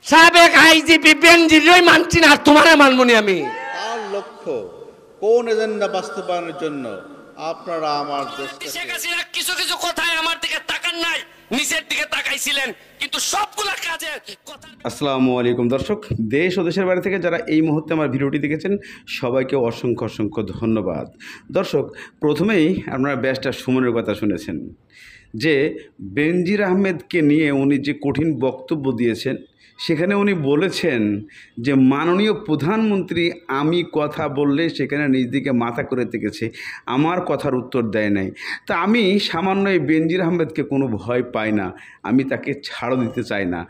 সাবেক আইজিপি বেনজিরই মানছি না, আর তোমারে মানবনি আমি। তার লক্ষ্য কোন এজেন্ডা বাস্তবায়নের জন্য আপনারা আমার দেশকে শেখ হাসিনা কিছু কিছু কথায় আমার দিকে তাকান নাই, নিচের দিকে তাকাইছিলেন, কিন্তু সবগুলা কাজে কথা। আসসালামু আলাইকুম দর্শক, দেশ ও দেশের বাইরে থেকে যারা এই মুহূর্তে আমার ভিডিওটি দেখেছেন সবাইকে অসংখ্য অসংখ্য ধন্যবাদ। দর্শক, প্রথমেই আপনারা ব্যারিস্টার সুমনের কথা শুনেছেন যে বেনজির আহমেদকে নিয়ে উনি যে কঠিন বক্তব্য দিয়েছেন, সেখানে উনি বলেছেন যে মাননীয় প্রধানমন্ত্রী আমি কথা বললে সেখানে নিজ দিকে মাথা করে থেকেছে, আমার কথার উত্তর দেয় নাই। তা আমি সামান্য এই বেনজির আহমেদকে কোনো ভয় পাই না, আমি তাকে ছাড় দিতে চাই না।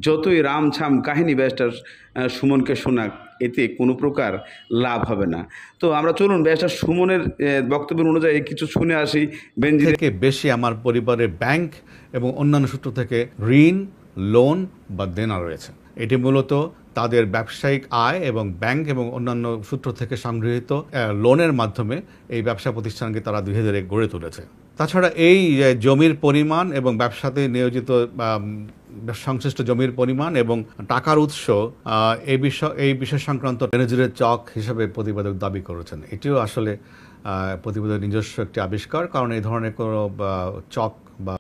যতই রামছাম কাহিনী ব্যারিস্টার সুমনকে শোনাক, এতে কোনো প্রকার লাভ হবে না। তো আমরা চলুন ব্যারিস্টার সুমনের বক্তব্য অনুযায়ী কিছু শুনে আসি। বেনজির থেকে বেশি আমার পরিবারের ব্যাংক এবং অন্যান্য সূত্র থেকে ঋণ, লোন বা দেনা রয়েছে। এটি মূলত তাদের ব্যবসায়িক আয় এবং ব্যাংক এবং অন্যান্য সূত্র থেকে সংগৃহীত লোনের মাধ্যমে এই ব্যবসা প্রতিষ্ঠানকে তারা ধীরে ধীরে গড়ে তুলেছে। তাছাড়া এই জমির পরিমাণ এবং ব্যবসাতে নিয়োজিত সংশ্লিষ্ট জমির পরিমাণ এবং টাকার উৎস এই বিষয় সংক্রান্ত বেনজিরের চক হিসেবে প্রতিবেদক দাবি করেছেন। এটিও আসলে প্রতিবেদকের নিজস্ব একটি আবিষ্কার, কারণ এই ধরনের কোনো চক বা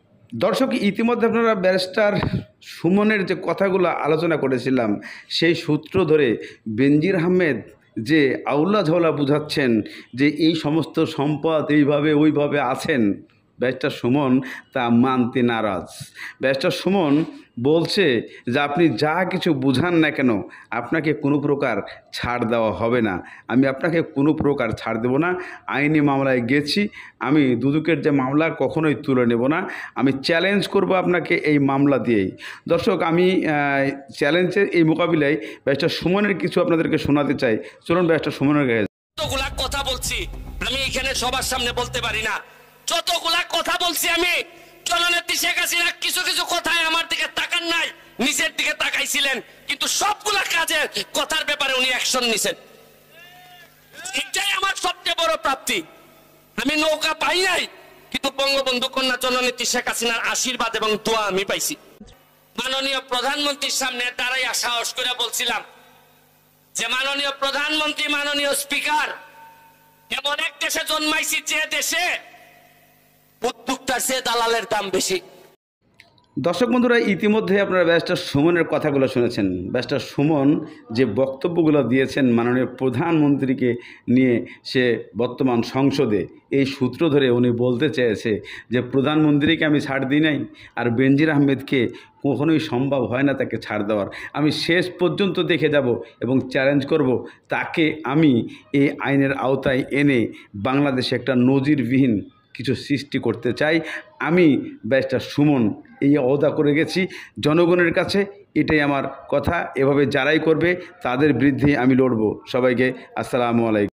দর্শক, ইতিমধ্যে আপনারা ব্যারিস্টার সুমনের যে কথাগুলো আলোচনা করেছিলাম, সেই সূত্র ধরে বেনজির আহমেদ যে আউলা ঝাউলা বুঝাচ্ছেন যে এই সমস্ত সম্পদ এইভাবে ওইভাবে আছেন, ব্যারিস্টার সুমন তা মানতে নারাজ। ব্যারিস্টার সুমন বলছে যে আপনি যা কিছু বুঝান না কেন, আপনাকে কোনো প্রকার ছাড় দেওয়া হবে না, আমি আপনাকে কোনো প্রকার ছাড় দেব না। আইনি মামলায় গেছি, আমি দুদকের যে মামলা কখনোই তুলে নেব না, আমি চ্যালেঞ্জ করব আপনাকে এই মামলা দিয়েই। দর্শক, আমি চ্যালেঞ্জের এই মোকাবিলায় ব্যারিস্টার সুমনের কিছু আপনাদেরকে শোনাতে চাই। চলুন ব্যারিস্টার সুমনের কাছে। যতগুলা কথা বলছি আমি এখানে সবার সামনে বলতে পারি না, যতগুলা কথা বলছি আমি, জননেত্রী শেখ হাসিনা কিছু কিছু কথায় আমার দিকে তাকান নাই, নিচের দিকে তাকাইছিলেন, কিন্তু সবগুলা কাজে কথার ব্যাপারে উনি অ্যাকশন নিছেন। এটাই আমার সবচেয়ে বড় প্রাপ্তি। আমি নৌকা পাই নাই, কিন্তু বঙ্গবন্ধু কন্যা জননেত্রী শেখ হাসিনার আশীর্বাদ এবং দোয়া আমি পাইছি। মাননীয় প্রধানমন্ত্রীর সামনে দাঁড়াইয়া সাহস করে বলছিলাম যে মাননীয় প্রধানমন্ত্রী, মাননীয় স্পিকার, এমন এক দেশে জন্মাইছি যে দেশে উদ্যোক্তার চেয়ে দালালের দাম বেশি। দর্শক বন্ধুরা, ইতিমধ্যে আপনারা ব্যারিস্টার সুমনের কথাগুলো শুনেছেন। ব্যারিস্টার সুমন যে বক্তব্যগুলো দিয়েছেন মাননীয় প্রধানমন্ত্রীকে নিয়ে, সে বর্তমান সংসদে, এই সূত্র ধরে উনি বলতে চেয়েছে যে প্রধানমন্ত্রীকে আমি ছাড় দিই নাই, আর বেনজির আহমেদকে কখনোই সম্ভব হয় না তাকে ছাড় দেওয়ার। আমি শেষ পর্যন্ত দেখে যাব এবং চ্যালেঞ্জ করব তাকে আমি এই আইনের আওতায় এনে বাংলাদেশে একটা নজিরবিহীন কিছু সৃষ্টি করতে চাই। আমি ব্যারিস্টার সুমন এই ওয়াদা করে গেছি জনগণের কাছে, এটাই আমার কথা। এভাবে যারাই করবে তাদের বিরুদ্ধে আমি লড়ব। সবাইকে আসসালামু আলাইকুম।